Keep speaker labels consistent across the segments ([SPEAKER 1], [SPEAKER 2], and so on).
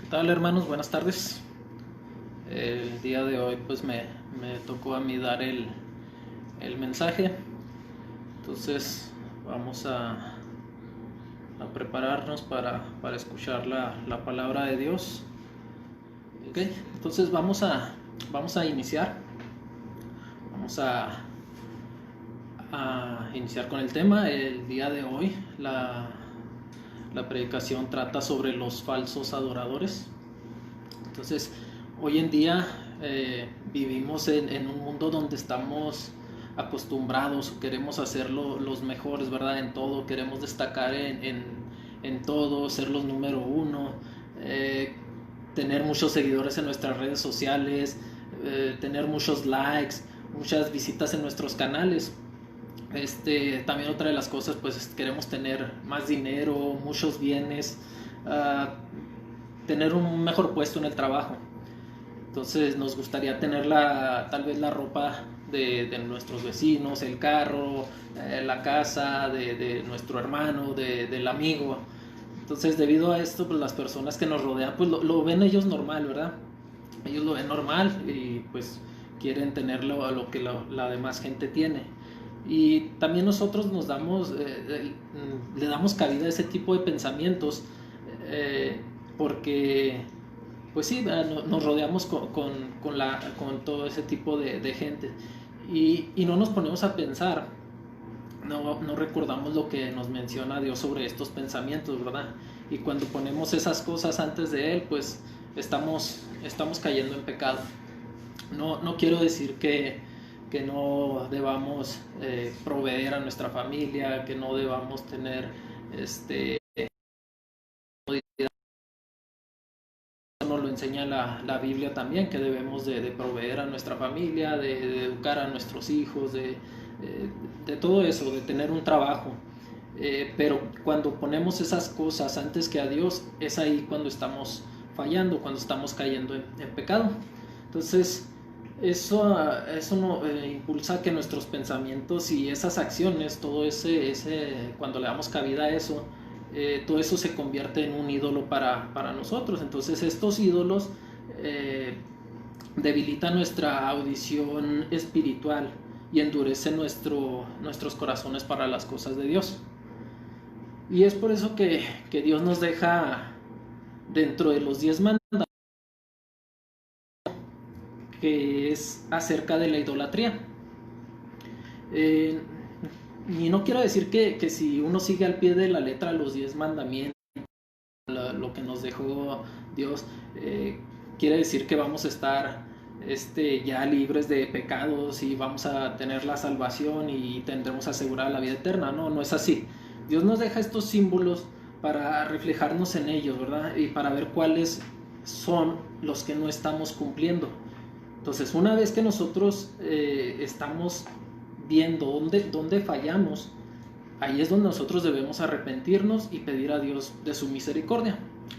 [SPEAKER 1] ¿Qué tal, hermanos? Buenas tardes. El día de hoy pues me tocó a mí dar el mensaje. Entonces vamos a prepararnos para escuchar la palabra de Dios. Ok, entonces vamos a iniciar. Vamos a iniciar con el tema. El día de hoy la predicación trata sobre los falsos adoradores. Entonces, hoy en día vivimos en un mundo donde estamos acostumbrados, queremos hacerlo los mejores, ¿verdad? En todo, queremos destacar en todo, ser los número uno, tener muchos seguidores en nuestras redes sociales, tener muchos likes, muchas visitas en nuestros canales. También otra de las cosas, pues queremos tener más dinero, muchos bienes, tener un mejor puesto en el trabajo. Entonces nos gustaría tener tal vez la ropa de nuestros vecinos, el carro, la casa de nuestro hermano, del amigo. Entonces, debido a esto, pues las personas que nos rodean, pues lo ven ellos normal, ¿verdad? Ellos lo ven normal y pues quieren tener lo que la demás gente tiene. Y también nosotros le damos cabida a ese tipo de pensamientos, porque pues sí, nos rodeamos con todo ese tipo de gente y no nos ponemos a pensar, no recordamos lo que nos menciona Dios sobre estos pensamientos, ¿verdad? Y cuando ponemos esas cosas antes de Él, pues estamos cayendo en pecado. No quiero decir que no debamos proveer a nuestra familia, que no debamos tener nos lo enseña la Biblia también, que debemos de proveer a nuestra familia, de educar a nuestros hijos, de todo eso, de tener un trabajo. Pero cuando ponemos esas cosas antes que a Dios, es ahí cuando estamos fallando, cuando estamos cayendo en pecado. Entonces, eso no, impulsa que nuestros pensamientos y esas acciones, todo cuando le damos cabida a eso, todo eso se convierte en un ídolo para nosotros. Entonces estos ídolos debilitan nuestra audición espiritual y endurecen nuestros corazones para las cosas de Dios. Y es por eso que Dios nos deja dentro de los 10 mandamientos, que es acerca de la idolatría. Y no quiero decir que si uno sigue al pie de la letra los 10 mandamientos, lo que nos dejó Dios, quiere decir que vamos a estar ya libres de pecados y vamos a tener la salvación y tendremos asegurada la vida eterna. No es así. Dios nos deja estos símbolos para reflejarnos en ellos, ¿verdad? Y para ver cuáles son los que no estamos cumpliendo. Entonces, una vez que nosotros estamos viendo dónde fallamos, ahí es donde nosotros debemos arrepentirnos y pedir a Dios de su misericordia.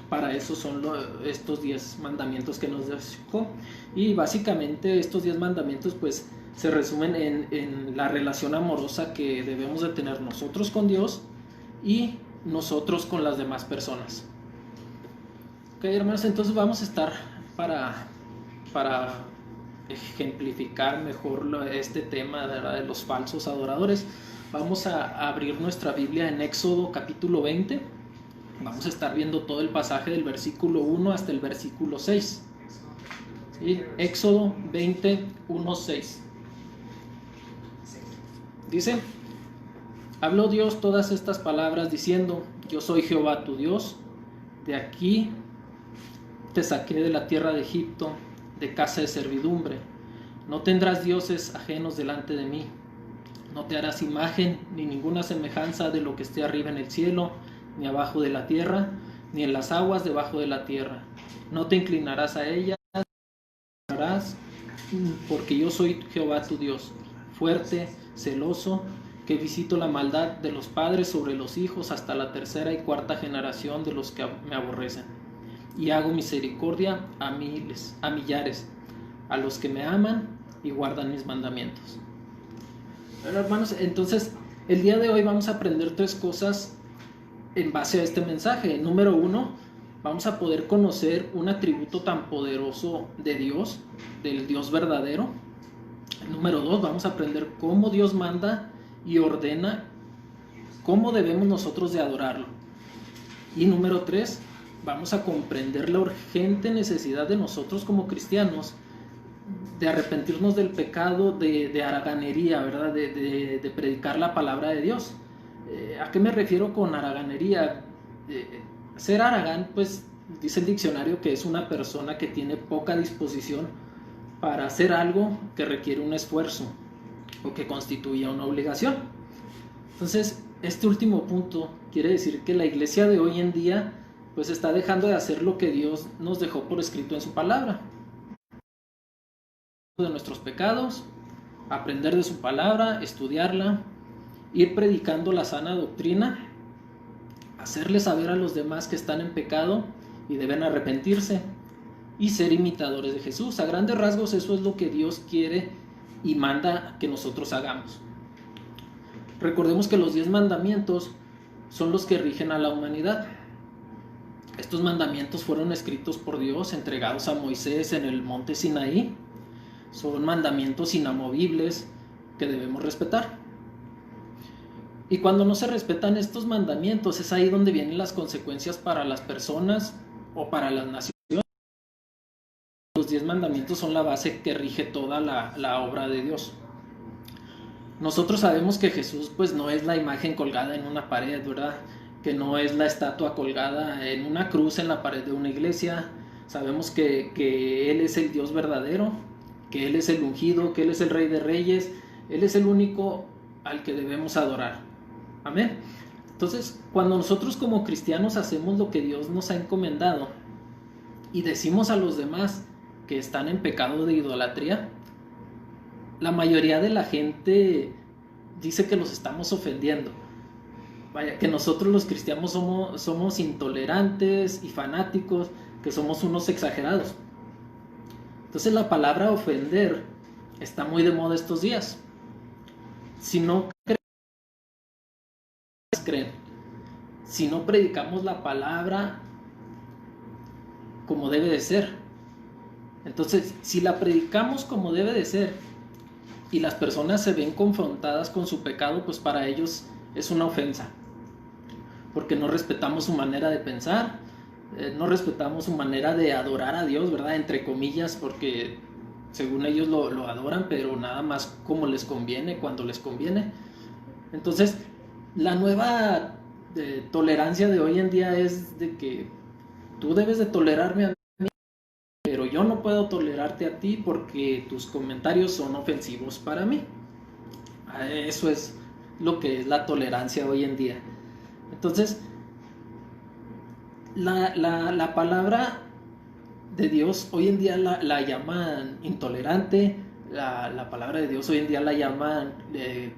[SPEAKER 1] Para eso son estos 10 mandamientos que nos dejó. Y básicamente estos 10 mandamientos pues se resumen en la relación amorosa que debemos de tener nosotros con Dios y nosotros con las demás personas. Ok, hermanos, entonces vamos a estar para ejemplificar mejor este tema, ¿verdad?, de los falsos adoradores. Vamos a abrir nuestra Biblia en Éxodo capítulo 20. Vamos a estar viendo todo el pasaje del versículo 1 hasta el versículo 6. ¿Sí? Éxodo 20, 1, 6. Dice: habló Dios todas estas palabras diciendo: yo soy Jehová tu Dios, de aquí te saqué de la tierra de Egipto, de casa de servidumbre. No tendrás dioses ajenos delante de mí. No te harás imagen ni ninguna semejanza de lo que esté arriba en el cielo, ni abajo de la tierra, ni en las aguas debajo de la tierra. No te inclinarás a ellas, porque yo soy Jehová tu Dios, fuerte, celoso, que visito la maldad de los padres sobre los hijos hasta la tercera y cuarta generación de los que me aborrecen. Y hago misericordia a millares, a los que me aman y guardan mis mandamientos. Bueno, hermanos, entonces el día de hoy vamos a aprender 3 cosas en base a este mensaje. Número 1, vamos a poder conocer un atributo tan poderoso de Dios, del Dios verdadero. Número 2, vamos a aprender cómo Dios manda y ordena, cómo debemos nosotros de adorarlo. Y número 3, vamos a comprender la urgente necesidad de nosotros como cristianos de arrepentirnos del pecado de haraganería, ¿verdad? De predicar la palabra de Dios. ¿A qué me refiero con haraganería? Ser haragán, pues dice el diccionario que es una persona que tiene poca disposición para hacer algo que requiere un esfuerzo o que constituye una obligación. Entonces, este último punto quiere decir que la iglesia de hoy en día pues está dejando de hacer lo que Dios nos dejó por escrito en su palabra. De nuestros pecados, aprender de su palabra, estudiarla, ir predicando la sana doctrina, hacerle saber a los demás que están en pecado y deben arrepentirse, y ser imitadores de Jesús. A grandes rasgos eso es lo que Dios quiere y manda que nosotros hagamos. Recordemos que los 10 mandamientos son los que rigen a la humanidad. Estos mandamientos fueron escritos por Dios, entregados a Moisés en el monte Sinaí. Son mandamientos inamovibles que debemos respetar. Y cuando no se respetan estos mandamientos, es ahí donde vienen las consecuencias para las personas o para las naciones. Los 10 mandamientos son la base que rige toda la obra de Dios. Nosotros sabemos que Jesús pues no es la imagen colgada en una pared, ¿verdad? Que no es la estatua colgada en una cruz en la pared de una iglesia. Sabemos que Él es el Dios verdadero, que Él es el ungido, que Él es el Rey de Reyes. Él es el único al que debemos adorar. Amén. Entonces, cuando nosotros como cristianos hacemos lo que Dios nos ha encomendado y decimos a los demás que están en pecado de idolatría, la mayoría de la gente dice que los estamos ofendiendo. Vaya, que nosotros los cristianos somos intolerantes y fanáticos, que somos unos exagerados. Entonces la palabra ofender está muy de moda estos días. Si no creen, si no predicamos la palabra como debe de ser, entonces si la predicamos como debe de ser y las personas se ven confrontadas con su pecado, pues para ellos es una ofensa, porque no respetamos su manera de pensar, no respetamos su manera de adorar a Dios, ¿verdad? Entre comillas, porque según ellos lo adoran, pero nada más como les conviene, cuando les conviene. Entonces, la nueva tolerancia de hoy en día es de que tú debes de tolerarme a mí, pero yo no puedo tolerarte a ti porque tus comentarios son ofensivos para mí. Eso es lo que es la tolerancia hoy en día. Entonces, la palabra de Dios hoy en día la llaman intolerante, la palabra de Dios hoy en día la llaman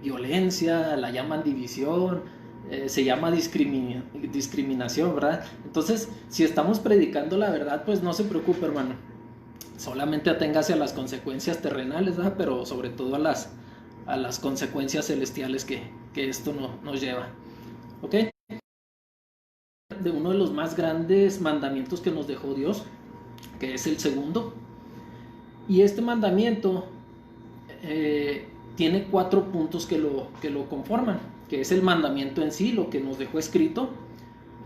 [SPEAKER 1] violencia, la llaman división, se llama discriminación, ¿verdad? Entonces, si estamos predicando la verdad, pues no se preocupe, hermano. Solamente aténgase a las consecuencias terrenales, ¿verdad? Pero sobre todo a las consecuencias celestiales que esto nos lleva. ¿Ok? De uno de los más grandes mandamientos que nos dejó Dios, que es el segundo. Y este mandamiento tiene 4 puntos que lo conforman, que es el mandamiento en sí, lo que nos dejó escrito,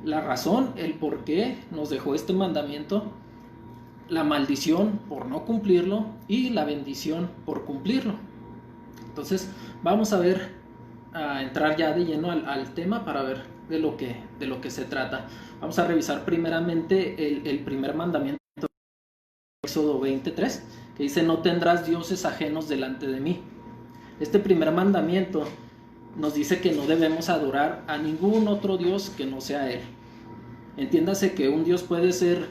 [SPEAKER 1] la razón, el por qué nos dejó este mandamiento, la maldición por no cumplirlo y la bendición por cumplirlo. Entonces vamos a entrar ya de lleno al tema para ver de lo que se trata. Vamos a revisar primeramente el primer mandamiento, Éxodo 23, que dice: no tendrás dioses ajenos delante de mí. Este primer mandamiento nos dice que no debemos adorar a ningún otro Dios que no sea Él. Entiéndase que un Dios puede ser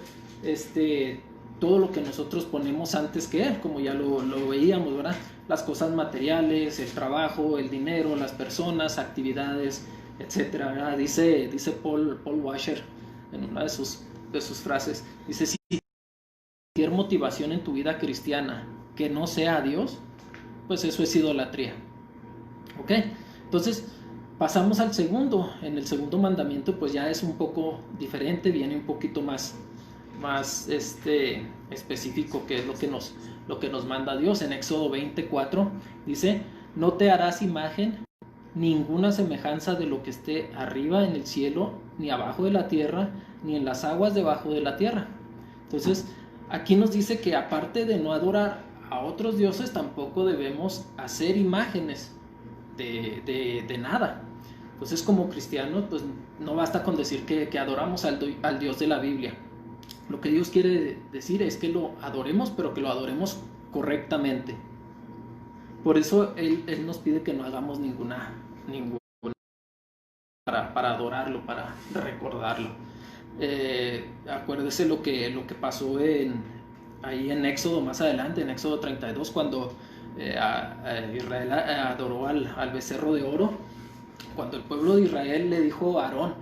[SPEAKER 1] todo lo que nosotros ponemos antes que Él, como ya lo veíamos, ¿verdad? Las cosas materiales, el trabajo, el dinero, las personas, actividades, etcétera, ¿verdad? Dice Paul Washer en una de sus frases, dice: si cualquier motivación en tu vida cristiana que no sea Dios, pues eso es idolatría. ¿Ok? Entonces, Pasamos al segundo. En el segundo mandamiento pues ya es un poco diferente, viene un poquito más específico, que es lo que nos manda Dios. En Éxodo 24 dice: no te harás imagen ninguna semejanza de lo que esté arriba en el cielo, ni abajo de la tierra, ni en las aguas debajo de la tierra. Entonces, aquí nos dice que aparte de no adorar a otros dioses, tampoco debemos hacer imágenes de nada. Entonces, como cristianos, pues no basta con decir que adoramos al Dios de la Biblia. Lo que Dios quiere decir es que lo adoremos, pero que lo adoremos correctamente. Por eso Él nos pide que no hagamos ninguna para adorarlo, para recordarlo. Acuérdese lo que pasó ahí en Éxodo más adelante, en Éxodo 32, cuando Israel adoró al becerro de oro. Cuando el pueblo de Israel le dijo a Aarón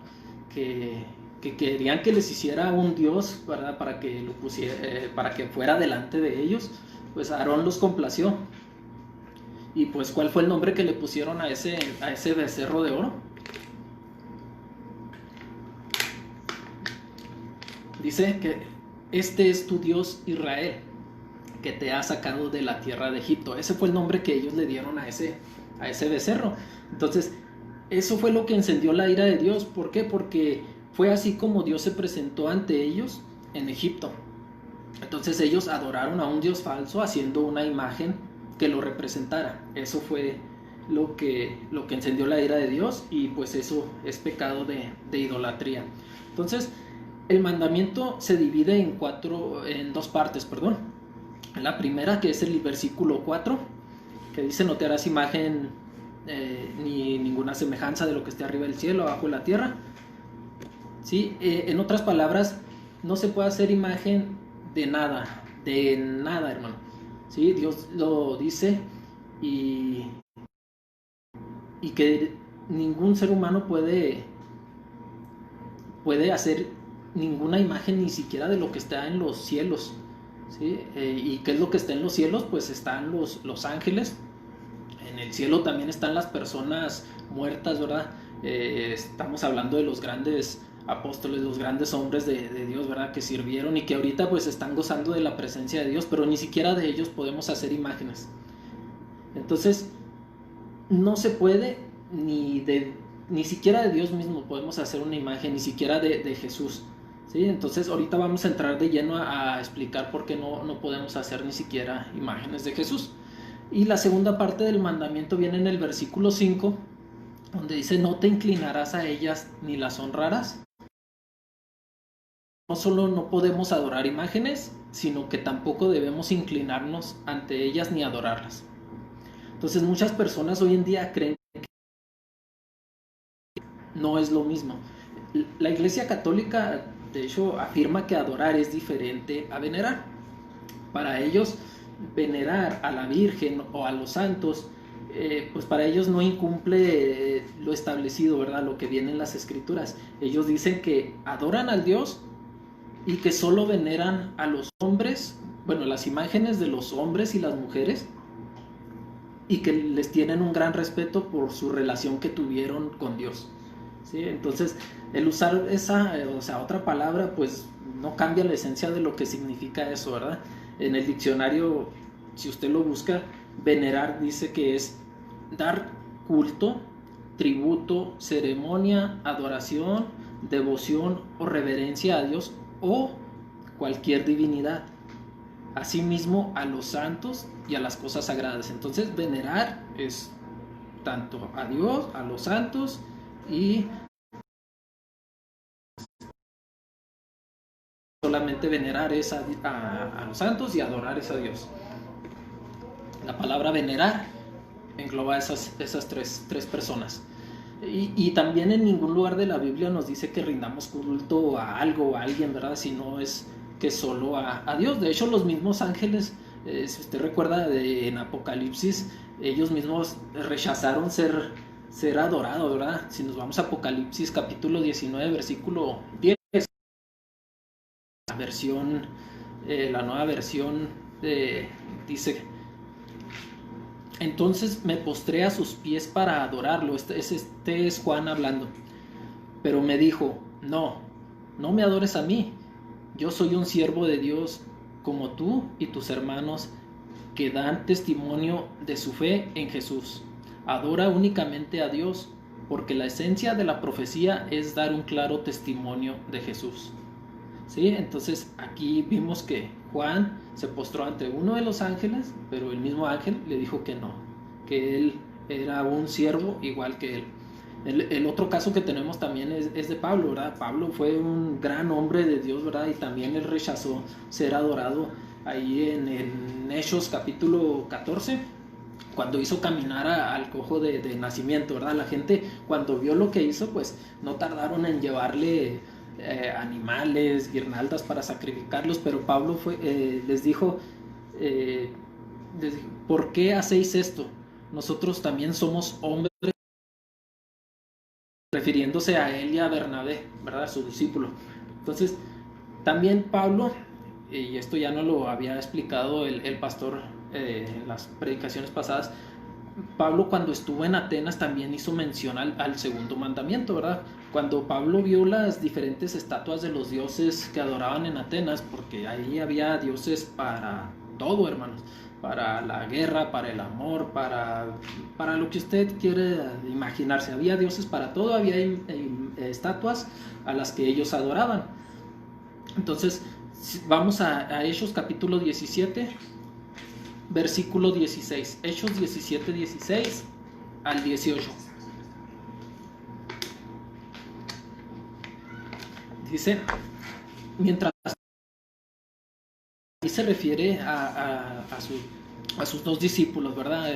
[SPEAKER 1] que querían que les hiciera un dios, ¿verdad? Para que fuera delante de ellos, pues Aarón los complació. Y pues, ¿cuál fue el nombre que le pusieron a ese becerro de oro? Dice que este es tu Dios Israel, que te ha sacado de la tierra de Egipto. Ese fue el nombre que ellos le dieron a ese becerro. Entonces, eso fue lo que encendió la ira de Dios. ¿Por qué? Porque fue así como Dios se presentó ante ellos en Egipto. Entonces ellos adoraron a un Dios falso haciendo una imagen que lo representara. Eso fue lo que encendió la ira de Dios, y pues eso es pecado de idolatría. Entonces, el mandamiento se divide en dos partes, perdón. La primera, que es el versículo 4, que dice: no te harás imagen ni ninguna semejanza de lo que esté arriba del cielo, abajo de la tierra. ¿Sí? En otras palabras, no se puede hacer imagen de nada, hermano. ¿Sí? Dios lo dice, y que ningún ser humano puede hacer ninguna imagen, ni siquiera de lo que está en los cielos. ¿Sí? ¿Y qué es lo que está en los cielos? Pues están los ángeles. En el cielo también están las personas muertas, ¿verdad? Estamos hablando de los grandes apóstoles, los grandes hombres de Dios, ¿verdad? Que sirvieron y que ahorita pues están gozando de la presencia de Dios, pero ni siquiera de ellos podemos hacer imágenes. Entonces, no se puede ni siquiera de Dios mismo podemos hacer una imagen, ni siquiera de Jesús. ¿Sí? Entonces ahorita vamos a entrar de lleno a explicar por qué no podemos hacer ni siquiera imágenes de Jesús. Y la segunda parte del mandamiento viene en el versículo 5, donde dice: no te inclinarás a ellas ni las honrarás. No solo no podemos adorar imágenes, sino que tampoco debemos inclinarnos ante ellas ni adorarlas. Entonces, muchas personas hoy en día creen que no es lo mismo. La Iglesia Católica, de hecho, afirma que adorar es diferente a venerar. Para ellos, venerar a la Virgen o a los santos, pues para ellos no incumple lo establecido, ¿verdad? Lo que viene en las Escrituras. Ellos dicen que adoran al Dios y que solo veneran a los hombres, bueno, las imágenes de los hombres y las mujeres, y que les tienen un gran respeto por su relación que tuvieron con Dios. ¿Sí? Entonces, el usar esa, otra palabra, pues no cambia la esencia de lo que significa eso, ¿verdad? En el diccionario, si usted lo busca, venerar dice que es dar culto, tributo, ceremonia, adoración, devoción o reverencia a Dios o cualquier divinidad. Asimismo, a los santos y a las cosas sagradas. Entonces, venerar es tanto a Dios, a los santos, y solamente venerar es a los santos, y adorar es a Dios. La palabra venerar engloba esas tres personas. Y también en ningún lugar de la Biblia nos dice que rindamos culto a algo o a alguien, ¿verdad? Sino es que solo a Dios. De hecho, los mismos ángeles, si usted recuerda en Apocalipsis, ellos mismos rechazaron ser adorados, ¿verdad? Si nos vamos a Apocalipsis capítulo 19, versículo 10, la nueva versión dice: Entonces me postré a sus pies para adorarlo. Este es Juan hablando. Pero me dijo, no, no me adores a mí. Yo soy un siervo de Dios como tú y tus hermanos que dan testimonio de su fe en Jesús. Adora únicamente a Dios, porque la esencia de la profecía es dar un claro testimonio de Jesús. ¿Sí? Entonces aquí vimos que Juan se postró ante uno de los ángeles, pero el mismo ángel le dijo que no, que él era un siervo igual que él. El otro caso que tenemos también es de Pablo, ¿verdad? Pablo fue un gran hombre de Dios, ¿verdad? Y también él rechazó ser adorado ahí en Hechos capítulo 14, cuando hizo caminar al cojo de nacimiento, ¿verdad? La gente cuando vio lo que hizo, pues no tardaron en llevarle animales, guirnaldas para sacrificarlos, pero Pablo les dijo, ¿por qué hacéis esto? Nosotros también somos hombres, refiriéndose a él y a Bernabé, ¿verdad? Su discípulo. Entonces, también Pablo, y esto ya no lo había explicado el pastor en las predicaciones pasadas, Pablo cuando estuvo en Atenas también hizo mención al segundo mandamiento, ¿verdad? Cuando Pablo vio las diferentes estatuas de los dioses que adoraban en Atenas, porque ahí había dioses para todo, hermanos, para la guerra, para el amor, para lo que usted quiere imaginarse, había dioses para todo, había estatuas a las que ellos adoraban. Entonces, vamos a Hechos capítulo 17, versículo 16, Hechos 17, 16 al 18. Dice, mientras y se refiere a sus dos discípulos, ¿verdad?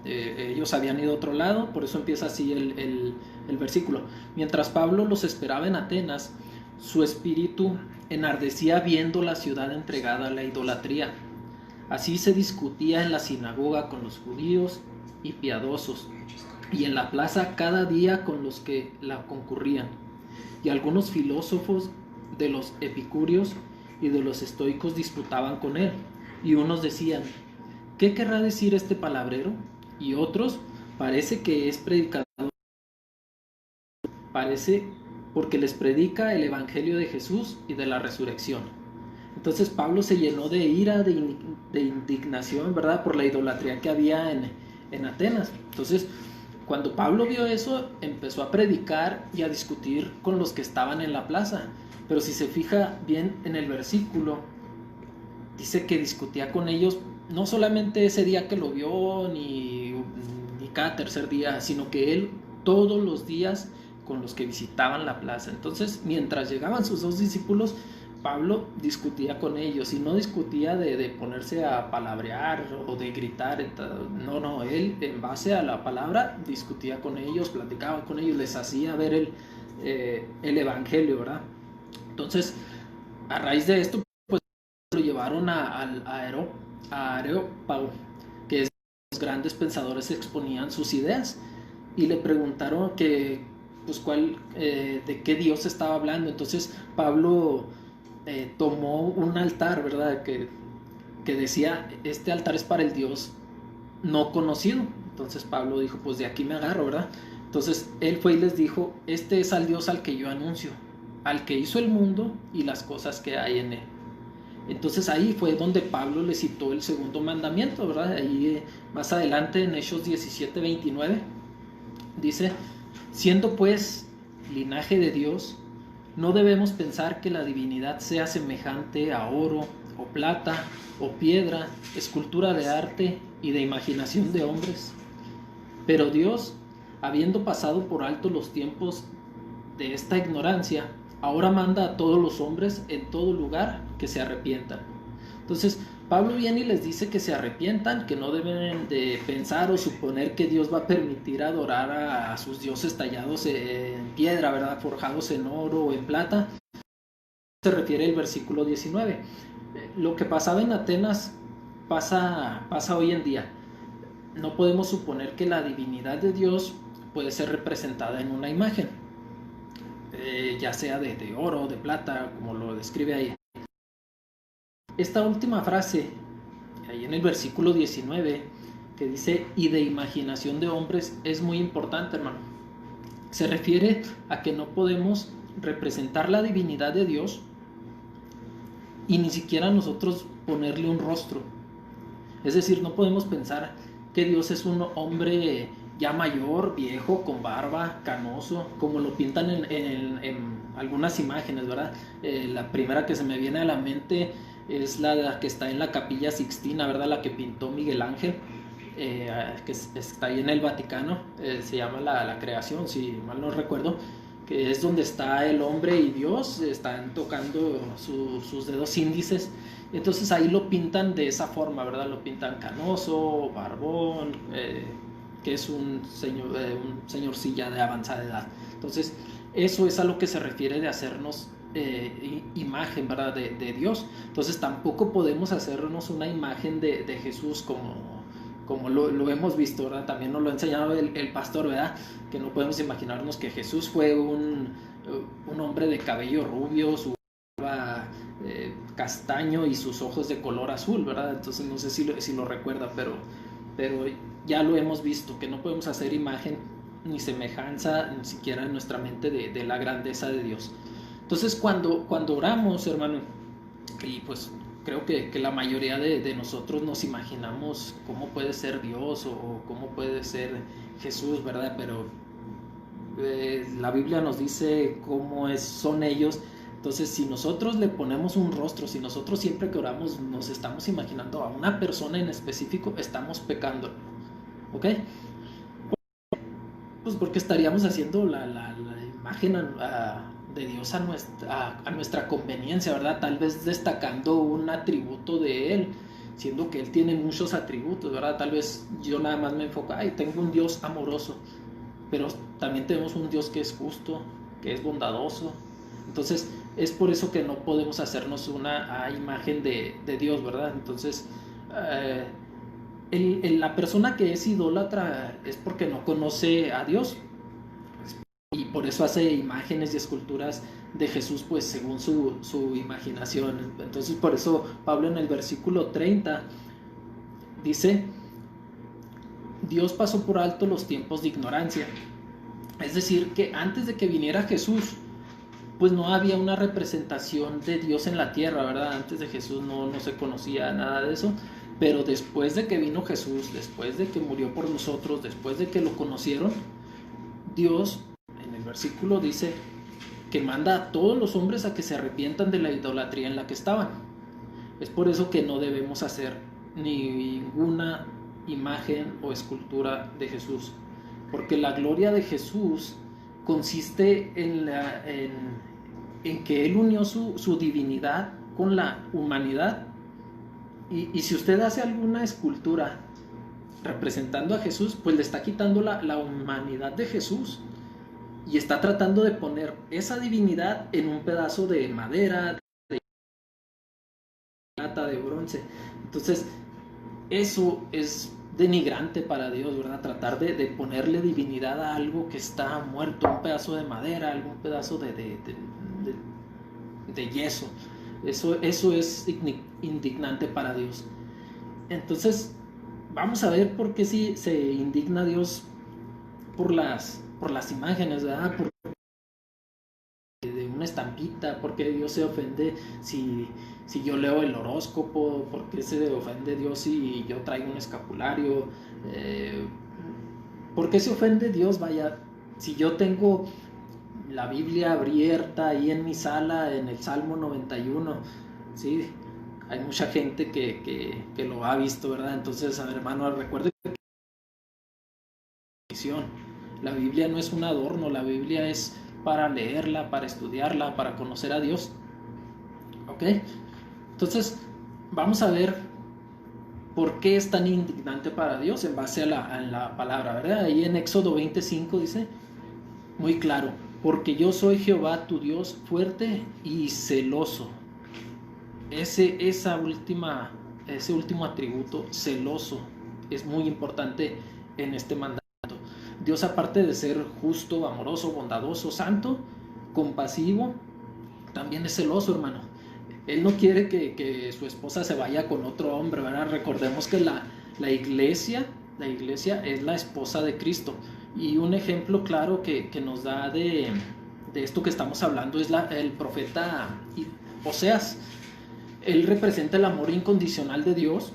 [SPEAKER 1] Ellos habían ido a otro lado, por eso empieza así el versículo. Mientras Pablo los esperaba en Atenas, su espíritu enardecía viendo la ciudad entregada a la idolatría. Así se discutía en la sinagoga con los judíos y piadosos, y en la plaza cada día con los que la concurrían. Y algunos filósofos de los epicúreos y de los estoicos disputaban con él, y unos decían, ¿qué querrá decir este palabrero? Y otros, parece que es predicador, parece porque les predica el evangelio de Jesús y de la resurrección. Entonces Pablo se llenó de ira, de indignación, ¿verdad? Por la idolatría que había en Atenas. Entonces, cuando Pablo vio eso, empezó a predicar y a discutir con los que estaban en la plaza. Pero si se fija bien en el versículo, dice que discutía con ellos no solamente ese día que lo vio, ni cada tercer día, sino que él todos los días con los que visitaban la plaza. Entonces, mientras llegaban sus dos discípulos, Pablo discutía con ellos, y no discutía de ponerse a palabrear o de gritar. No, él en base a la palabra discutía con ellos, platicaba con ellos, les hacía ver el evangelio, ¿verdad? Entonces, a raíz de esto, pues lo llevaron a Areópago, que es de los grandes pensadores, exponían sus ideas, y le preguntaron que, pues, de qué Dios estaba hablando. Entonces, Pablo tomó un altar, ¿verdad? Que decía, este altar es para el Dios no conocido. Entonces Pablo dijo, pues de aquí me agarro, ¿verdad? Entonces él fue y les dijo, este es al Dios al que yo anuncio, al que hizo el mundo y las cosas que hay en él. Entonces ahí fue donde Pablo le citó el segundo mandamiento, ¿verdad? Ahí más adelante en Hechos 17, 29 dice, siendo pues linaje de Dios, no debemos pensar que la divinidad sea semejante a oro o plata o piedra, escultura de arte y de imaginación de hombres. Pero Dios, habiendo pasado por alto los tiempos de esta ignorancia, ahora manda a todos los hombres en todo lugar que se arrepientan. Entonces, Pablo viene y les dice que se arrepientan, que no deben de pensar o suponer que Dios va a permitir adorar a sus dioses tallados en piedra, ¿verdad? Forjados en oro o en plata. Se refiere el versículo 19. Lo que pasaba en Atenas pasa hoy en día. No podemos suponer que la divinidad de Dios puede ser representada en una imagen, ya sea de oro o de plata, como lo describe ahí. Esta última frase, ahí en el versículo 19, que dice y de imaginación de hombres es muy importante, hermano. Se refiere a que no podemos representar la divinidad de Dios y ni siquiera nosotros ponerle un rostro. Es decir, no podemos pensar que Dios es un hombre ya mayor, viejo, con barba, canoso, como lo pintan en algunas imágenes, ¿verdad? La primera que se me viene a la mente es la que está en la Capilla Sixtina, ¿verdad? La que pintó Miguel Ángel, que está ahí en el Vaticano, se llama la Creación, si mal no recuerdo, que es donde está el hombre y Dios, están tocando sus dedos índices. Entonces ahí lo pintan de esa forma, ¿verdad? Lo pintan canoso, barbón, que es un señorcilla de avanzada edad. Entonces eso es a lo que se refiere de hacernos imagen, ¿verdad? De Dios. Entonces tampoco podemos hacernos una imagen de Jesús como lo hemos visto, ¿verdad? También nos lo ha enseñado el pastor, ¿verdad? Que no podemos imaginarnos que Jesús fue un hombre de cabello rubio, su barba castaño y sus ojos de color azul, ¿verdad? Entonces no sé si lo recuerda, pero ya lo hemos visto, que no podemos hacer imagen ni semejanza, ni siquiera en nuestra mente de la grandeza de Dios. Entonces cuando oramos, hermano, y pues creo que la mayoría de nosotros nos imaginamos cómo puede ser Dios o cómo puede ser Jesús, ¿verdad? Pero la Biblia nos dice cómo son ellos. Entonces, si nosotros le ponemos un rostro, si nosotros siempre que oramos nos estamos imaginando a una persona en específico, estamos pecando, ¿ok? Pues porque estaríamos haciendo la imagen de Dios a nuestra conveniencia, ¿verdad? Tal vez destacando un atributo de Él, siendo que Él tiene muchos atributos, ¿verdad? Tal vez yo nada más me enfoco, tengo un Dios amoroso, pero también tenemos un Dios que es justo, que es bondadoso. Entonces es por eso que no podemos hacernos una imagen de Dios, ¿verdad? Entonces la persona que es idólatra es porque no conoce a Dios y por eso hace imágenes y esculturas de Jesús pues según su imaginación. Entonces por eso Pablo en el versículo 30 dice: Dios pasó por alto los tiempos de ignorancia. Es decir, que antes de que viniera Jesús, pues no había una representación de Dios en la tierra, ¿verdad? Antes de Jesús no se conocía nada de eso, pero después de que vino Jesús, después de que murió por nosotros, después de que lo conocieron, Dios, en el versículo dice que manda a todos los hombres a que se arrepientan de la idolatría en la que estaban. Es por eso que no debemos hacer ninguna imagen o escultura de Jesús, porque la gloria de Jesús consiste en que Él unió su divinidad con la humanidad. Y si usted hace alguna escultura representando a Jesús, pues le está quitando la humanidad de Jesús y está tratando de poner esa divinidad en un pedazo de madera, de plata, de bronce. Entonces eso es denigrante para Dios, ¿verdad? Tratar de ponerle divinidad a algo que está muerto, un pedazo de madera, algún pedazo de yeso. Eso es indignante para Dios. Entonces vamos a ver por qué sí se indigna Dios por las imágenes, ¿verdad? De una estampita, porque Dios se ofende si yo leo el horóscopo, porque se ofende Dios si yo traigo un escapulario, ¿por qué se ofende Dios? Vaya, si yo tengo la Biblia abierta ahí en mi sala, en el Salmo 91, ¿sí? Hay mucha gente que lo ha visto, ¿verdad? Entonces, a ver, hermano, recuerde que la Biblia no es un adorno, la Biblia es para leerla, para estudiarla, para conocer a Dios. ¿Ok? Entonces, vamos a ver por qué es tan indignante para Dios en base a la palabra, ¿verdad? Ahí en Éxodo 25 dice muy claro: porque yo soy Jehová tu Dios, fuerte y celoso. Ese último atributo, celoso, es muy importante en este mandato. Dios, aparte de ser justo, amoroso, bondadoso, santo, compasivo, también es celoso, hermano. Él no quiere que su esposa se vaya con otro hombre, ¿verdad? Recordemos que la iglesia la iglesia es la esposa de Cristo. Y un ejemplo claro que nos da de esto que estamos hablando es el profeta Oseas. Él representa el amor incondicional de Dios,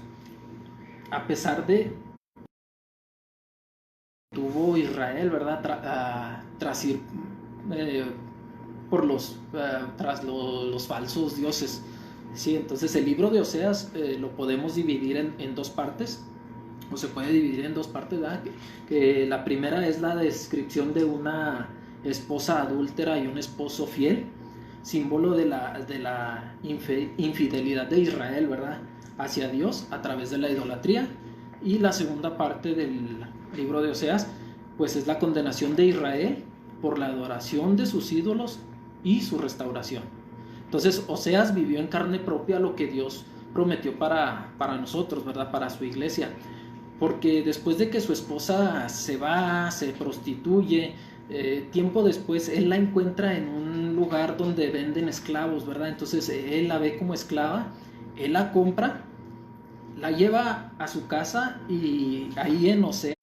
[SPEAKER 1] a pesar de tuvo Israel, ¿verdad? Tras ir tras los falsos dioses. Sí, entonces el libro de Oseas lo podemos dividir en dos partes, o se puede dividir en dos partes, ¿verdad? Que la primera es la descripción de una esposa adúltera y un esposo fiel, símbolo de la infidelidad de Israel, ¿verdad? Hacia Dios a través de la idolatría. Y la segunda parte del libro de Oseas, pues es la condenación de Israel por la adoración de sus ídolos y su restauración. Entonces Oseas vivió en carne propia lo que Dios prometió para nosotros, ¿verdad? Para su iglesia. Porque después de que su esposa se va, se prostituye, tiempo después él la encuentra en un lugar donde venden esclavos, ¿verdad? Entonces él la ve como esclava, él la compra, la lleva a su casa y ahí en Oseas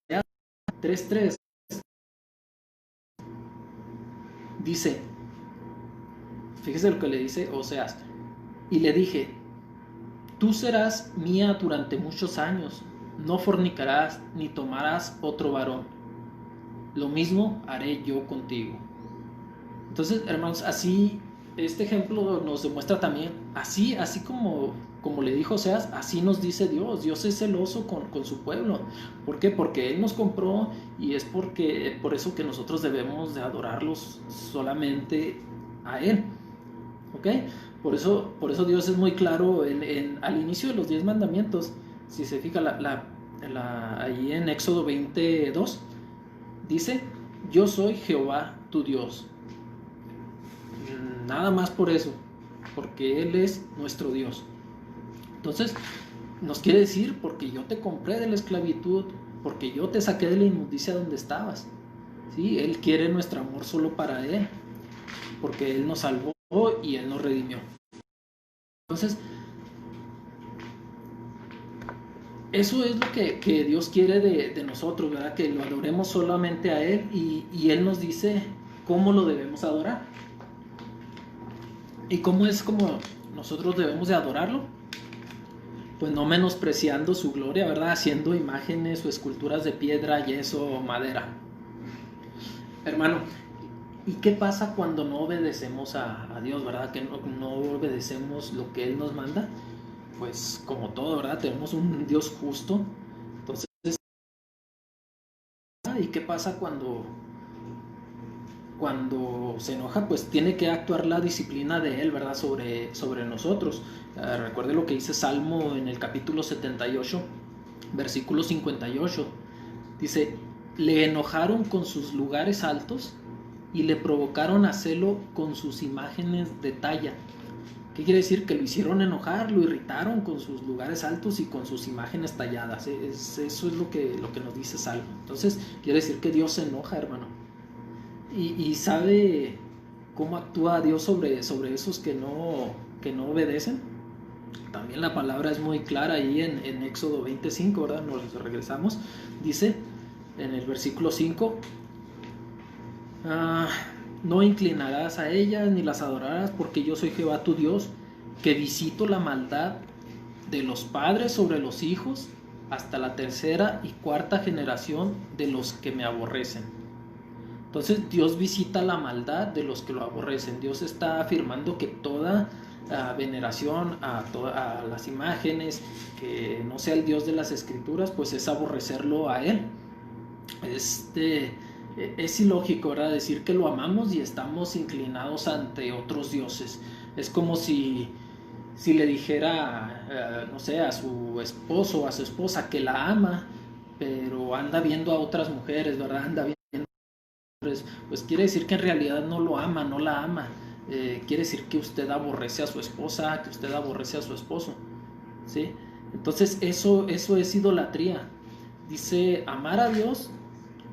[SPEAKER 1] 3:3 dice, fíjese lo que le dice Oseas, y le dije, tú serás mía durante muchos años, no fornicarás ni tomarás otro varón, lo mismo haré yo contigo. Entonces, hermanos, así este ejemplo nos demuestra también, así como le dijo Oseas, así nos dice Dios. Dios es celoso con su pueblo. ¿Por qué? Porque Él nos compró y es por eso que nosotros debemos de adorarlos solamente a Él. ¿Ok? Por eso Dios es muy claro al inicio de los 10 mandamientos. Si se fija ahí en Éxodo 22, dice, yo soy Jehová tu Dios. Nada más por eso, porque Él es nuestro Dios. Entonces, nos quiere decir, porque yo te compré de la esclavitud, porque yo te saqué de la inmundicia donde estabas. ¿Sí? Él quiere nuestro amor solo para Él, porque Él nos salvó y Él nos redimió. Entonces, eso es lo que Dios quiere de nosotros, ¿verdad? Que lo adoremos solamente a Él y Él nos dice cómo lo debemos adorar. ¿Y cómo es como nosotros debemos de adorarlo? Pues no menospreciando su gloria, ¿verdad? Haciendo imágenes o esculturas de piedra, yeso o madera. Hermano, ¿y qué pasa cuando no obedecemos a Dios, ¿verdad? Que no obedecemos lo que Él nos manda. Pues como todo, ¿verdad? Tenemos un Dios justo. Entonces, ¿y qué pasa cuando se enoja? Pues tiene que actuar la disciplina de Él, ¿verdad? Sobre nosotros. Recuerde lo que dice Salmo en el capítulo 78, versículo 58. Dice, le enojaron con sus lugares altos y le provocaron a celo con sus imágenes de talla. ¿Qué quiere decir? Que lo hicieron enojar, lo irritaron con sus lugares altos y con sus imágenes talladas. Eso es lo que nos dice Salmo. Entonces, quiere decir que Dios se enoja, hermano. Y sabe cómo actúa Dios sobre esos que no obedecen. También la palabra es muy clara ahí en Éxodo 25, ¿verdad? Nos regresamos. Dice en el versículo 5, no inclinarás a ellas ni las adorarás, porque yo soy Jehová tu Dios, que visito la maldad de los padres sobre los hijos hasta la tercera y cuarta generación de los que me aborrecen. Entonces Dios visita la maldad de los que lo aborrecen. Dios está afirmando que toda veneración a las imágenes, que no sea el Dios de las Escrituras, pues es aborrecerlo a Él. Es ilógico, ¿verdad? Decir que lo amamos y estamos inclinados ante otros dioses. Es como si le dijera, no sé, a su esposo o a su esposa que la ama, pero anda viendo a otras mujeres, ¿verdad? Anda viendo pues quiere decir que en realidad no lo ama, no la ama. Quiere decir que usted aborrece a su esposa, que usted aborrece a su esposo, ¿sí? Entonces eso es idolatría. Dice amar a Dios,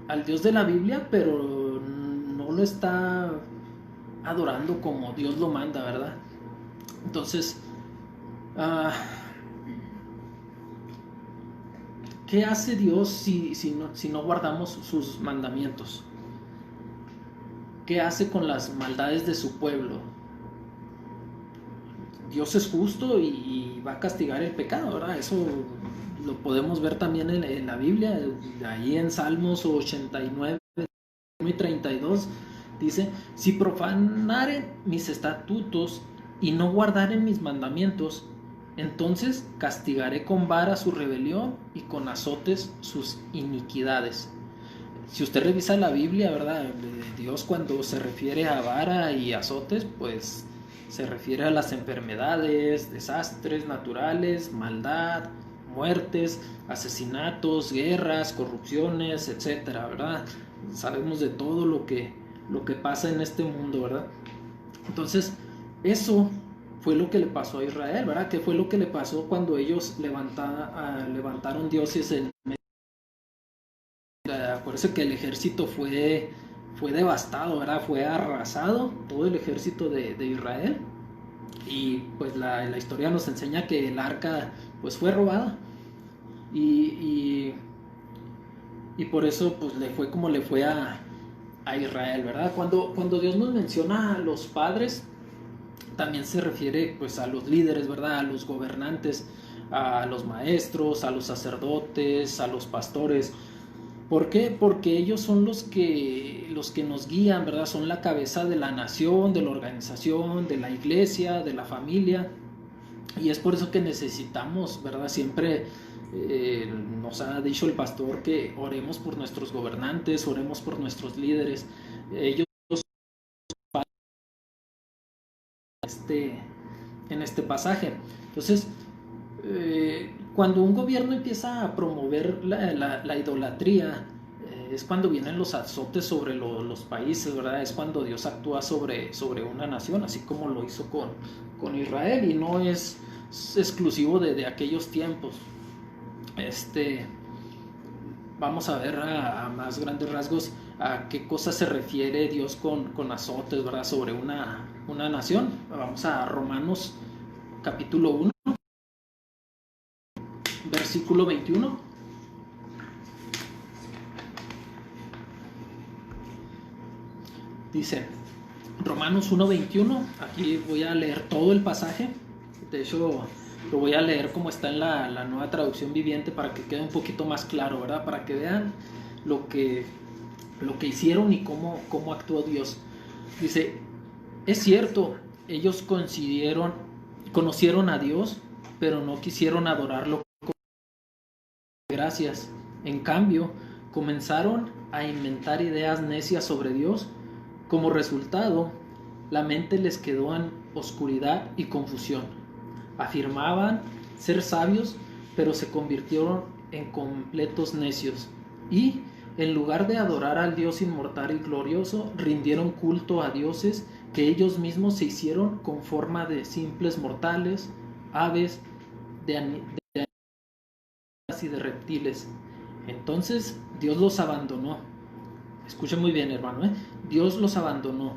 [SPEAKER 1] al Dios de la Biblia, pero no lo está adorando como Dios lo manda, ¿verdad? Entonces ¿qué hace Dios si no guardamos sus mandamientos? ¿Qué hace con las maldades de su pueblo? Dios es justo y va a castigar el pecado, ¿verdad? Eso lo podemos ver también en la Biblia, ahí en Salmos 89 y 32, dice, si profanaren mis estatutos y no guardaren mis mandamientos, entonces castigaré con vara su rebelión y con azotes sus iniquidades. Si usted revisa la Biblia, ¿verdad? Dios cuando se refiere a vara y azotes, pues se refiere a las enfermedades, desastres naturales, maldad, muertes, asesinatos, guerras, corrupciones, etcétera, ¿verdad? Sabemos de todo lo que pasa en este mundo, ¿verdad? Entonces, eso fue lo que le pasó a Israel, ¿verdad? ¿Qué fue lo que le pasó cuando ellos levantaron dioses en... Acuérdense que el ejército fue devastado, ¿verdad? Fue arrasado todo el ejército de Israel. Y pues la historia nos enseña que el arca pues fue robada. Y por eso pues le fue como le fue a Israel, ¿verdad? Cuando Dios nos menciona a los padres, también se refiere pues a los líderes, ¿verdad? A los gobernantes, a los maestros, a los sacerdotes, a los pastores. ¿Por qué? Porque ellos son los que nos guían, ¿verdad? Son la cabeza de la nación, de la organización, de la iglesia, de la familia. Y es por eso que necesitamos, ¿verdad? Siempre nos ha dicho el pastor que oremos por nuestros gobernantes, oremos por nuestros líderes. Ellos en este pasaje. Entonces, cuando un gobierno empieza a promover la idolatría, es cuando vienen los azotes sobre los países, ¿verdad? Es cuando Dios actúa sobre una nación, así como lo hizo con Israel, y no es exclusivo de aquellos tiempos. Vamos a ver a más grandes rasgos a qué cosa se refiere Dios con azotes, ¿verdad? Sobre una nación. Vamos a Romanos capítulo 1, versículo 21. Dice, Romanos 1:21, aquí voy a leer todo el pasaje, de hecho lo voy a leer como está en la nueva traducción viviente para que quede un poquito más claro, ¿verdad? Para que vean lo que hicieron y cómo actuó Dios. Dice, es cierto, ellos conocieron a Dios, pero no quisieron adorarlo con gracias. En cambio, comenzaron a inventar ideas necias sobre Dios. Como resultado, la mente les quedó en oscuridad y confusión. Afirmaban ser sabios, pero se convirtieron en completos necios. Y, en lugar de adorar al Dios inmortal y glorioso, rindieron culto a dioses que ellos mismos se hicieron con forma de simples mortales, aves, de animales y de reptiles. Entonces Dios los abandonó. Escuchen muy bien, hermano, ¿eh? Dios los abandonó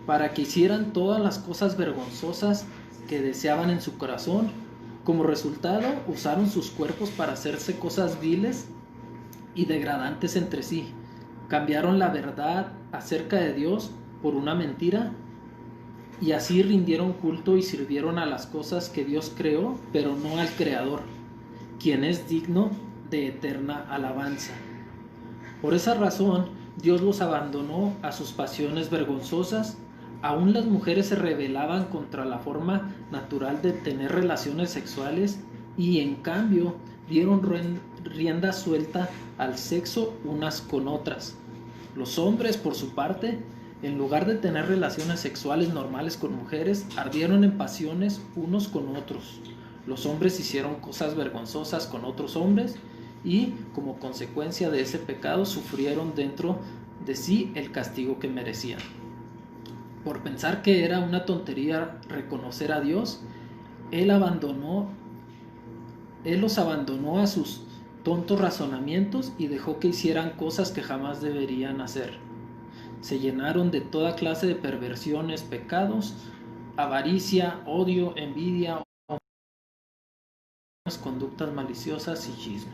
[SPEAKER 1] para que hicieran todas las cosas vergonzosas que deseaban en su corazón. Como resultado, usaron sus cuerpos para hacerse cosas viles y degradantes entre sí. Cambiaron la verdad acerca de Dios por una mentira y así rindieron culto y sirvieron a las cosas que Dios creó, pero no al Creador, quien es digno de eterna alabanza. Por esa razón, Dios los abandonó a sus pasiones vergonzosas. Aún las mujeres se rebelaban contra la forma natural de tener relaciones sexuales y en cambio dieron rienda suelta al sexo unas con otras. Los hombres, por su parte, en lugar de tener relaciones sexuales normales con mujeres, ardieron en pasiones unos con otros. Los hombres hicieron cosas vergonzosas con otros hombres y, como consecuencia de ese pecado, sufrieron dentro de sí el castigo que merecían. Por pensar que era una tontería reconocer a Dios, Él los abandonó a sus tontos razonamientos y dejó que hicieran cosas que jamás deberían hacer. Se llenaron de toda clase de perversiones, pecados, avaricia, odio, envidia, conductas maliciosas y chisme.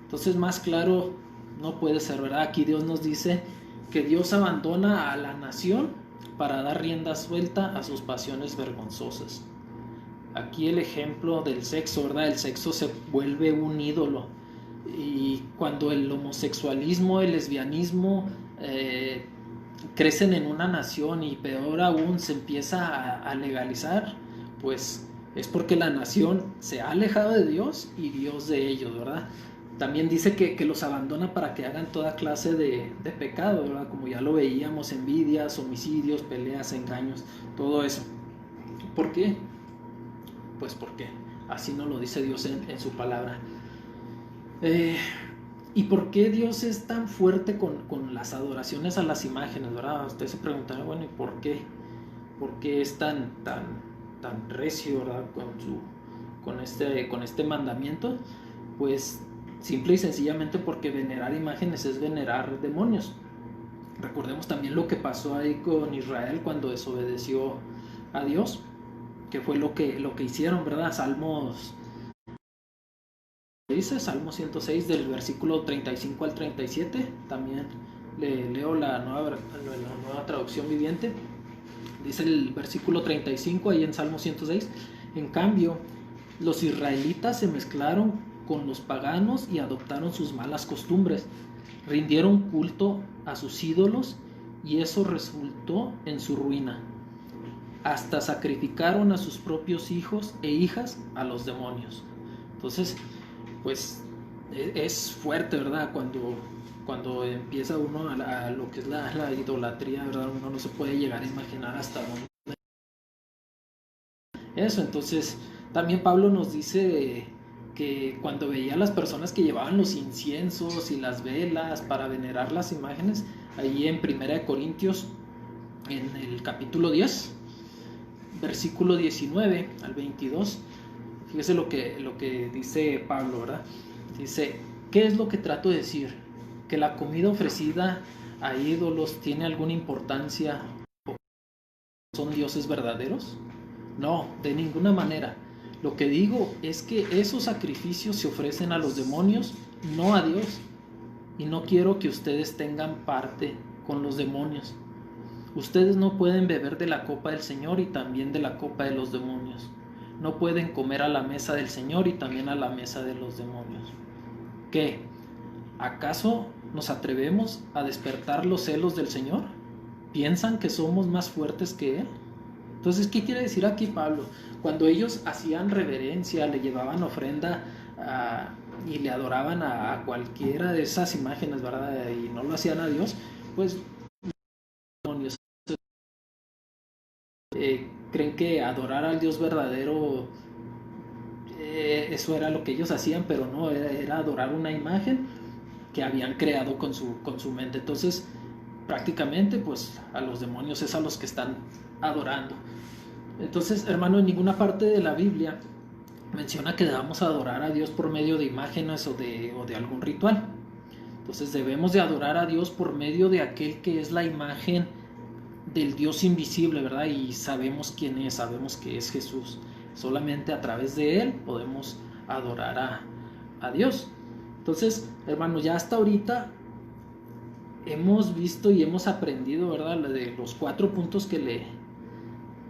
[SPEAKER 1] Entonces más claro no puede ser, ¿verdad? Aquí Dios nos dice que Dios abandona a la nación para dar rienda suelta a sus pasiones vergonzosas. Aquí el ejemplo del sexo, ¿verdad? El sexo se vuelve un ídolo. Y cuando el homosexualismo, el lesbianismo crecen en una nación y peor aún se empieza a legalizar, pues es porque la nación se ha alejado de Dios y Dios de ellos, ¿verdad? También dice que los abandona para que hagan toda clase de pecado, ¿verdad? Como ya lo veíamos, envidias, homicidios, peleas, engaños, todo eso. ¿Por qué? Pues porque así nos lo dice Dios en su palabra. ¿Y por qué Dios es tan fuerte con las adoraciones a las imágenes, verdad? Usted se preguntará, bueno, ¿y por qué? ¿Por qué es tan recio, verdad, con este mandamiento? Pues simple y sencillamente porque venerar imágenes es venerar demonios. Recordemos también lo que pasó ahí con Israel cuando desobedeció a Dios, que fue lo que hicieron, ¿verdad? Salmo 106 del versículo 35 al 37, también leo la nueva traducción viviente. Dice el versículo 35 ahí en Salmo 106: en cambio, los israelitas se mezclaron con los paganos y adoptaron sus malas costumbres, rindieron culto a sus ídolos y eso resultó en su ruina. Hasta sacrificaron a sus propios hijos e hijas a los demonios. Entonces, pues es fuerte, ¿verdad? Cuando empieza uno a lo que es la idolatría, ¿verdad? Uno no se puede llegar a imaginar hasta dónde. Eso, entonces, también Pablo nos dice que cuando veía a las personas que llevaban los inciensos y las velas para venerar las imágenes, ahí en 1 Corintios, en el capítulo 10, versículo 19 al 22, fíjese lo que dice Pablo, ¿verdad? Dice, ¿qué es lo que trato de decir? ¿Que la comida ofrecida a ídolos tiene alguna importancia o son dioses verdaderos? No, de ninguna manera. Lo que digo es que esos sacrificios se ofrecen a los demonios, no a Dios. Y no quiero que ustedes tengan parte con los demonios. Ustedes no pueden beber de la copa del Señor y también de la copa de los demonios. No pueden comer a la mesa del Señor y también a la mesa de los demonios. ¿Qué? ¿Acaso nos atrevemos a despertar los celos del Señor? ¿Piensan que somos más fuertes que Él? Entonces, ¿qué quiere decir aquí Pablo? Cuando ellos hacían reverencia, le llevaban ofrenda y le adoraban a cualquiera de esas imágenes, ¿verdad? Y no lo hacían a Dios, pues demonios. Creen que adorar al Dios verdadero, eso era lo que ellos hacían, pero no, era adorar una imagen que habían creado con su mente. Entonces, prácticamente, pues a los demonios es a los que están adorando. Entonces, hermano, en ninguna parte de la Biblia menciona que debamos adorar a Dios por medio de imágenes o de algún ritual. Entonces debemos de adorar a Dios por medio de aquel que es la imagen del Dios invisible, ¿verdad? Y sabemos quién es, sabemos que es Jesús. Solamente a través de Él podemos adorar a Dios. Entonces, hermano, ya hasta ahorita hemos visto y hemos aprendido, ¿verdad? De los 4 puntos que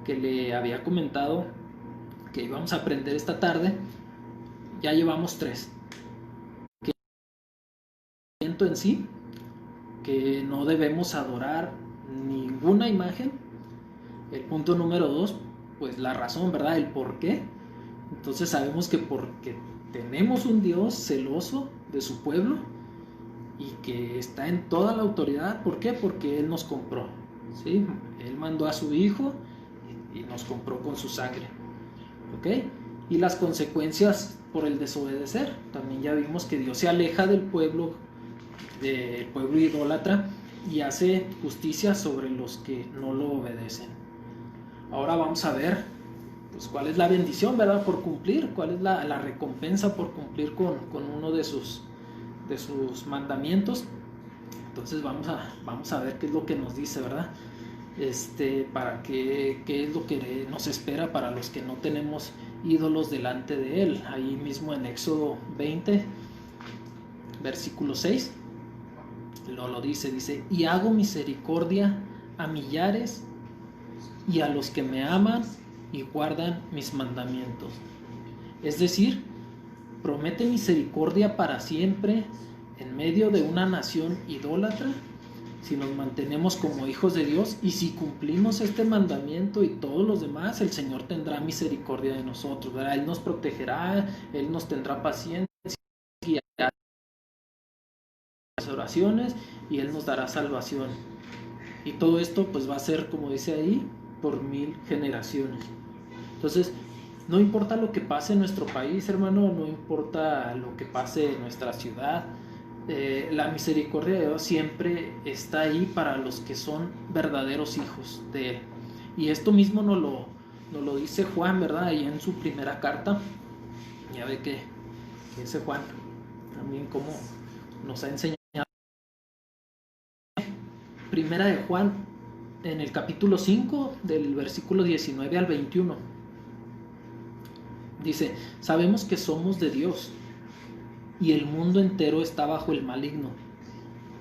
[SPEAKER 1] le había comentado que íbamos a aprender esta tarde. Ya llevamos 3. Que el en sí, que no debemos adorar ninguna imagen. El punto número 2, pues la razón, ¿verdad? El por qué. Entonces sabemos que porque tenemos un Dios celoso de su pueblo y que está en toda la autoridad. ¿Por qué? Porque Él nos compró, ¿sí? Él mandó a su Hijo y nos compró con su sangre, ¿ok? Y las consecuencias por el desobedecer. También ya vimos que Dios se aleja del pueblo idólatra y hace justicia sobre los que no lo obedecen. Ahora vamos a ver, pues, cuál es la bendición, ¿verdad? Por cumplir, cuál es la recompensa por cumplir con uno de sus mandamientos. Entonces vamos a ver qué es lo que nos dice, ¿verdad? Para qué es lo que nos espera para los que no tenemos ídolos delante de Él. Ahí mismo en Éxodo 20, versículo 6, lo dice, y hago misericordia a millares y a los que me aman y guardan mis mandamientos. Es decir, promete misericordia para siempre en medio de una nación idólatra si nos mantenemos como hijos de Dios, y si cumplimos este mandamiento y todos los demás, el Señor tendrá misericordia de nosotros, ¿verdad? Él nos protegerá, Él nos tendrá paciencia y hará las oraciones, y Él nos dará salvación. Y todo esto pues va a ser, como dice ahí, por 1000 generaciones. Entonces, no importa lo que pase en nuestro país, hermano, no importa lo que pase en nuestra ciudad, la misericordia de Dios siempre está ahí para los que son verdaderos hijos de Él. Y esto mismo nos lo dice Juan, ¿verdad? Ahí en su primera carta. Ya ve que ese Juan también como nos ha enseñado. Primera de Juan, en el capítulo 5, del versículo 19 al 21. Dice, sabemos que somos de Dios y el mundo entero está bajo el maligno,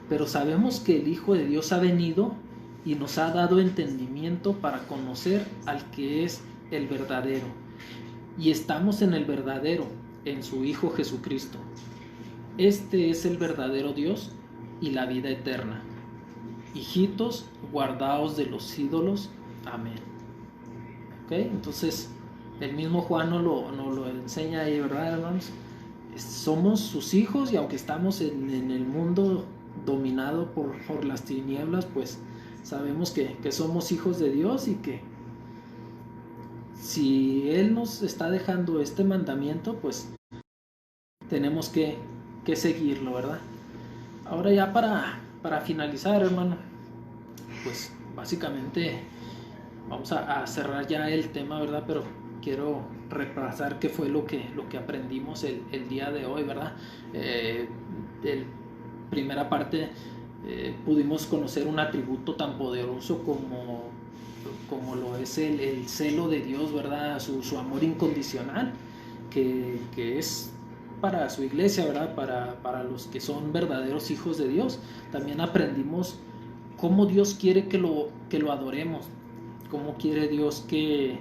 [SPEAKER 1] pero sabemos que el Hijo de Dios ha venido y nos ha dado entendimiento para conocer al que es el verdadero, y estamos en el verdadero, en su Hijo Jesucristo. Este es el verdadero Dios y la vida eterna. Hijitos, guardaos de los ídolos. Amén. ¿Ok? Entonces, el mismo Juan nos lo enseña ahí, ¿verdad, hermanos? Somos sus hijos, y aunque estamos en el mundo dominado por las tinieblas, pues sabemos que somos hijos de Dios, y que si Él nos está dejando este mandamiento, pues tenemos que seguirlo, ¿verdad? Ahora ya para finalizar, hermano, pues básicamente vamos a cerrar ya el tema, ¿verdad? Pero quiero repasar qué fue lo que aprendimos el día de hoy, ¿verdad? Primera parte, pudimos conocer un atributo tan poderoso como lo es el celo de Dios, ¿verdad? Su amor incondicional, que es para su iglesia, ¿verdad? Para los que son verdaderos hijos de Dios. También aprendimos cómo Dios quiere que lo adoremos, cómo quiere Dios que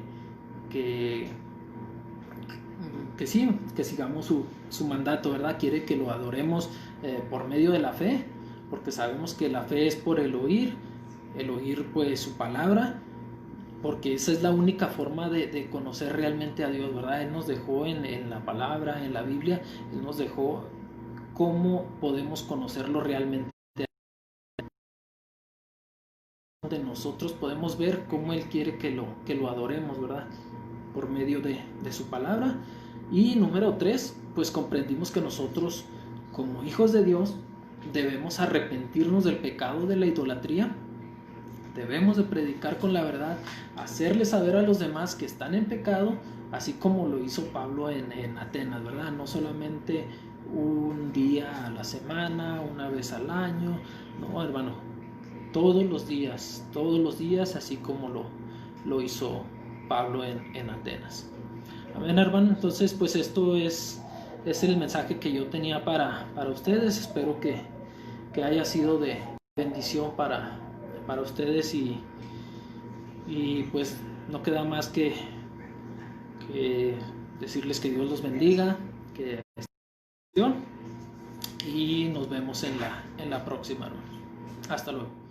[SPEAKER 1] sigamos su mandato, ¿verdad? Quiere que lo adoremos por medio de la fe, porque sabemos que la fe es por el oír pues su palabra, porque esa es la única forma de conocer realmente a Dios, ¿verdad? Él nos dejó en la palabra, en la Biblia, Él nos dejó cómo podemos conocerlo realmente. De nosotros podemos ver cómo Él quiere que lo adoremos, ¿verdad? Por medio de su palabra. Y número 3, pues comprendimos que nosotros, como hijos de Dios, debemos arrepentirnos del pecado de la idolatría. Debemos de predicar con la verdad, hacerles saber a los demás que están en pecado, así como lo hizo Pablo en Atenas, ¿verdad? No solamente un día a la semana, una vez al año, no, hermano, todos los días, así como lo hizo Pablo en Atenas. Amén, hermano. Entonces, pues esto es el mensaje que yo tenía para ustedes. Espero que haya sido de bendición para ustedes, y pues no queda más que decirles que Dios los bendiga, que y nos vemos en la próxima, hermano. Hasta luego.